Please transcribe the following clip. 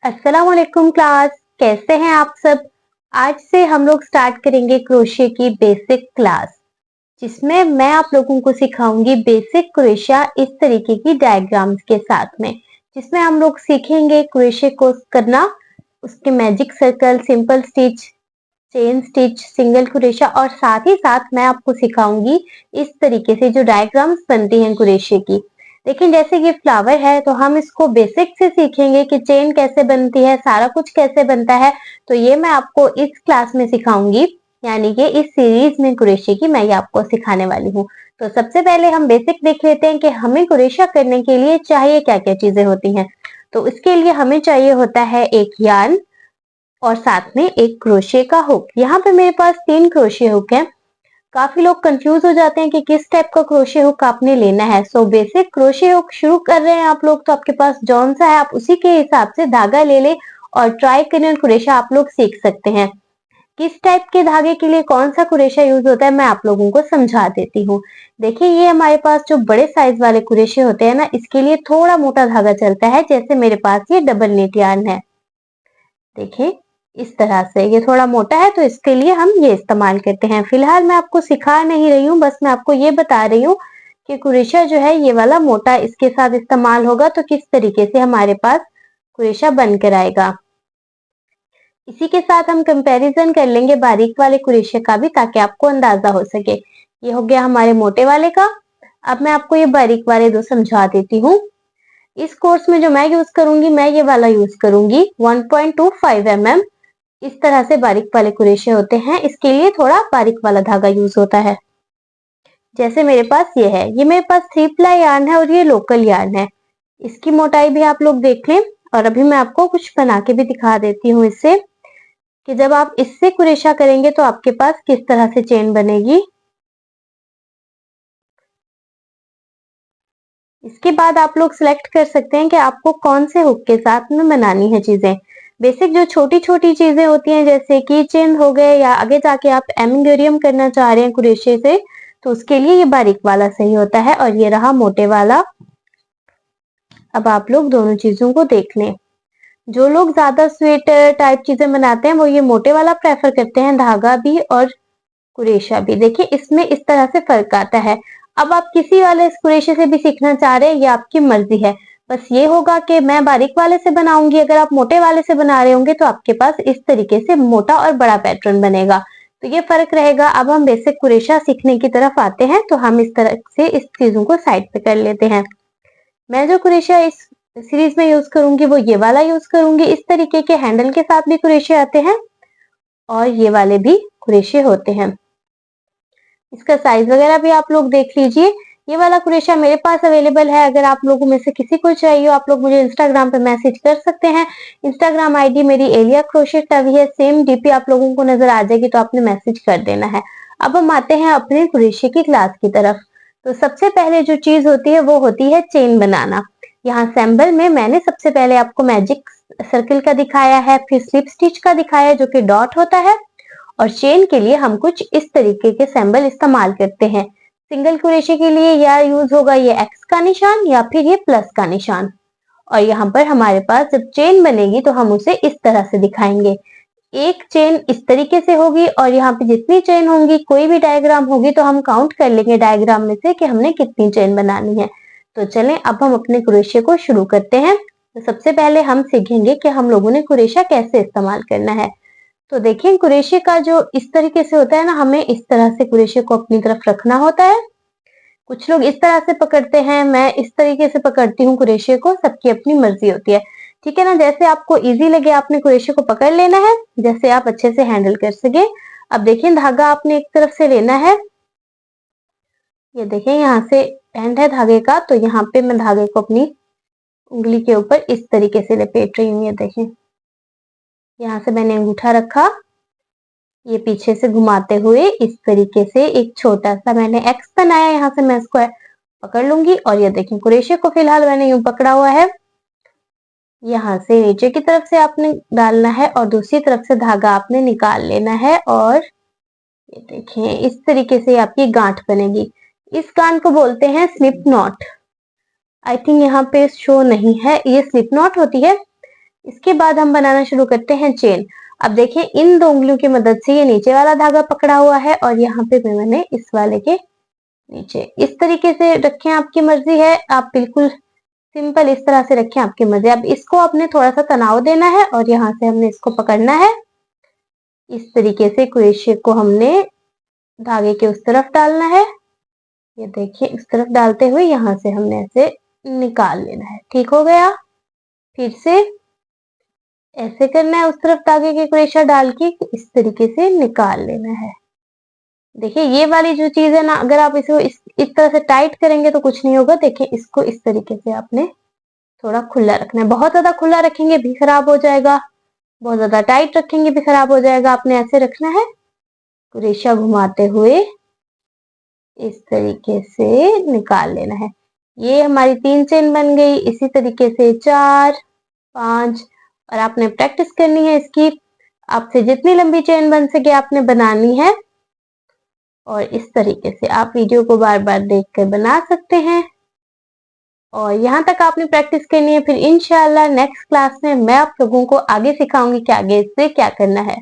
अस्सलाम वालेकुम क्लास। कैसे हैं आप सब। आज से हम लोग स्टार्ट करेंगे क्रोशे की बेसिक क्लास, जिसमें मैं आप लोगों को सिखाऊंगी बेसिक क्रोशिया इस तरीके की डायग्राम्स के साथ में, जिसमें हम लोग सीखेंगे क्रोशे को करना, उसके magic circle, simple stitch, chain stitch, single crochet और साथ ही साथ मैं आपको सिखाऊंगी इस तरीके से जो डायग्राम्स बनती हैं क्रोशे की। लेकिन जैसे ये फ्लावर है तो हम इसको बेसिक से सीखेंगे कि चेन कैसे बनती है, सारा कुछ कैसे बनता है। तो ये मैं आपको इस क्लास में सिखाऊंगी, यानी कि इस सीरीज में क्रोशे की मैं ये आपको सिखाने वाली हूँ। तो सबसे पहले हम बेसिक देख लेते हैं कि हमें क्रोशा करने के लिए चाहिए क्या क्या चीजें होती हैं। तो इसके लिए हमें चाहिए होता है एक यार्न और साथ में एक क्रोशे का हुक। यहाँ पे मेरे पास 3 क्रोशे हुक हैं। काफी लोग कंफ्यूज हो जाते हैं कि किस टाइप का क्रोशे हुक आपने लेना है। सो बेसिक क्रोशे हुक शुरू कर रहे हैं आप लोग, तो आपके पास जौन सा है आप उसी के हिसाब से धागा ले ले और ट्राई करें क्रोशा आप लोग सीख सकते हैं। किस टाइप के धागे के लिए कौन सा क्रोशा यूज होता है मैं आप लोगों को समझा देती हूँ। देखिए, ये हमारे पास जो बड़े साइज वाले क्रोशे होते हैं ना, इसके लिए थोड़ा मोटा धागा चलता है। जैसे मेरे पास ये डबल नीट यार्न है, देखिए इस तरह से ये थोड़ा मोटा है, तो इसके लिए हम ये इस्तेमाल करते हैं। फिलहाल मैं आपको सिखा नहीं रही हूँ, बस मैं आपको ये बता रही हूँ कि क्रोशा जो है ये वाला मोटा इसके साथ इस्तेमाल होगा तो किस तरीके से हमारे पास क्रोशा बनकर आएगा। इसी के साथ हम कंपैरिजन कर लेंगे बारीक वाले क्रोशे का भी, ताकि आपको अंदाजा हो सके। ये हो गया हमारे मोटे वाले का। अब मैं आपको ये बारीक वाले दो समझा देती हूँ। इस कोर्स में जो मैं यूज करूंगी, मैं ये वाला यूज करूंगी 1.25 mm। इस तरह से बारीक वाले क्रोशे होते हैं, इसके लिए थोड़ा बारीक वाला धागा यूज होता है। जैसे मेरे पास ये है, ये मेरे पास 3 प्लाई यार्न है और ये लोकल यार्न है। इसकी मोटाई भी आप लोग देख लें। और अभी मैं आपको कुछ बना के भी दिखा देती हूँ इससे, कि जब आप इससे क्रोशा करेंगे तो आपके पास किस तरह से चेन बनेगी। इसके बाद आप लोग सिलेक्ट कर सकते हैं कि आपको कौन से हुक के साथ में बनानी है चीजें। बेसिक जो छोटी छोटी चीजें होती हैं, जैसे की चेन हो गए, या आगे जाके आप एम्ब्रॉयडरी करना चाह रहे हैं क्रोशे से, तो उसके लिए ये बारीक वाला सही होता है। और ये रहा मोटे वाला। अब आप लोग दोनों चीजों को देख लें। जो लोग ज्यादा स्वेटर टाइप चीजें बनाते हैं वो ये मोटे वाला प्रेफर करते हैं, धागा भी और क्रोशा भी। देखिए, इसमें इस तरह से फर्क आता है। अब आप किसी वाले क्रोशे से भी सीखना चाह रहे हैं, ये आपकी मर्जी है। बस ये होगा कि मैं बारीक वाले से बनाऊंगी, अगर आप मोटे वाले से बना रहे होंगे तो आपके पास इस तरीके से मोटा और बड़ा पैटर्न बनेगा। तो ये फर्क रहेगा। अब हम बेसिक क्रोशा सीखने की तरफ आते हैं, तो हम इस तरह से इस चीजों को साइड पे कर लेते हैं। मैं जो क्रोशा इस सीरीज में यूज करूंगी वो ये वाला यूज करूंगी। इस तरीके के हैंडल के साथ भी क्रोशे आते हैं और ये वाले भी क्रोशे होते हैं। इसका साइज वगैरह भी आप लोग देख लीजिए। ये वाला क्रोशा मेरे पास अवेलेबल है। अगर आप लोगों में से किसी को चाहिए हो, आप लोग मुझे इंस्टाग्राम पे मैसेज कर सकते हैं। इंस्टाग्राम आईडी मेरी एलिया क्रोशेट टवी है। सेम डीपी आप लोगों को नजर आ जाएगी, तो आपने मैसेज कर देना है। अब हम आते हैं अपने क्रोशे की क्लास की तरफ। तो सबसे पहले जो चीज होती है वो होती है चेन बनाना। यहाँ सैम्बल में मैंने सबसे पहले आपको मैजिक सर्किल का दिखाया है, फिर स्लिप स्टिच का दिखाया है जो कि डॉट होता है, और चेन के लिए हम कुछ इस तरीके के सिंबल इस्तेमाल करते हैं। सिंगल क्रोशे के लिए या यूज होगा ये एक्स का निशान या फिर ये प्लस का निशान। और यहाँ पर हमारे पास जब चेन बनेगी तो हम उसे इस तरह से दिखाएंगे। एक चेन इस तरीके से होगी और यहाँ पे जितनी चेन होंगी, कोई भी डायग्राम होगी तो हम काउंट कर लेंगे डायग्राम में से कि हमने कितनी चेन बनानी है। तो चलें अब हम अपने क्रोशे को शुरू करते हैं। तो सबसे पहले हम सीखेंगे कि हम लोगों ने क्रोशा कैसे इस्तेमाल करना है। तो देखिए, क्रोशे का जो इस तरीके से होता है ना, हमें इस तरह से क्रोशे को अपनी तरफ रखना होता है। कुछ लोग इस तरह से पकड़ते हैं, मैं इस तरीके से पकड़ती हूँ क्रोशे को। सबकी अपनी मर्जी होती है, ठीक है ना। जैसे आपको इजी लगे आपने क्रोशे को पकड़ लेना है, जैसे आप अच्छे से हैंडल कर सके। अब देखिए, धागा आपने एक तरफ से लेना है। ये देखिए, यहाँ से एंड है धागे का, तो यहाँ पे मैं धागे को अपनी उंगली के ऊपर इस तरीके से लपेट रही हूँ। ये देखिए, यहाँ से मैंने अंगूठा रखा, ये पीछे से घुमाते हुए इस तरीके से एक छोटा सा मैंने एक्स बनाया। यहाँ से मैं इसको पकड़ लूंगी और ये देखिए, क्रोशे को फिलहाल मैंने यूं पकड़ा हुआ है। यहाँ से नीचे की तरफ से आपने डालना है और दूसरी तरफ से धागा आपने निकाल लेना है, और ये देखिए इस तरीके से आपकी गांठ बनेगी। इस गांठ को बोलते हैं स्लिप नॉट। आई थिंक यहाँ पे शो नहीं है, ये स्लिप नॉट होती है। इसके बाद हम बनाना शुरू करते हैं चेन। अब देखिए इन 2 उंगलियों की मदद से ये नीचे वाला धागा पकड़ा हुआ है और यहाँ पे मैंने इस वाले के नीचे इस तरीके से रखें, आपकी मर्जी है, आप बिल्कुल सिंपल इस तरह से रखें, आपकी मर्जी। अब इसको आपने थोड़ा सा तनाव देना है और यहाँ से हमने इसको पकड़ना है। इस तरीके से क्रोशे को हमने धागे के उस तरफ डालना है। ये देखिए इस तरफ डालते हुए यहाँ से हमने ऐसे निकाल लेना है। ठीक हो गया। फिर से ऐसे करना है, उस तरफ धागे के क्रोशा डाल के इस तरीके से निकाल लेना है। देखिए ये वाली जो चीज है ना, अगर आप इसको इस तरह से टाइट करेंगे तो कुछ नहीं होगा। देखिए इसको इस तरीके से आपने थोड़ा खुला रखना है। बहुत ज्यादा खुला रखेंगे भी खराब हो जाएगा, बहुत ज्यादा टाइट रखेंगे भी खराब हो जाएगा। आपने ऐसे रखना है, रेशा घुमाते हुए इस तरीके से निकाल लेना है। ये हमारी 3 चेन बन गई। इसी तरीके से 4, 5 और आपने प्रैक्टिस करनी है इसकी। आपसे जितनी लंबी चेन बन सके आपने बनानी है और इस तरीके से आप वीडियो को बार बार देखकर बना सकते हैं। और यहाँ तक आपने प्रैक्टिस करनी है। फिर इंशाल्लाह नेक्स्ट क्लास में मैं आप लोगों को आगे सिखाऊंगी कि आगे इससे क्या करना है।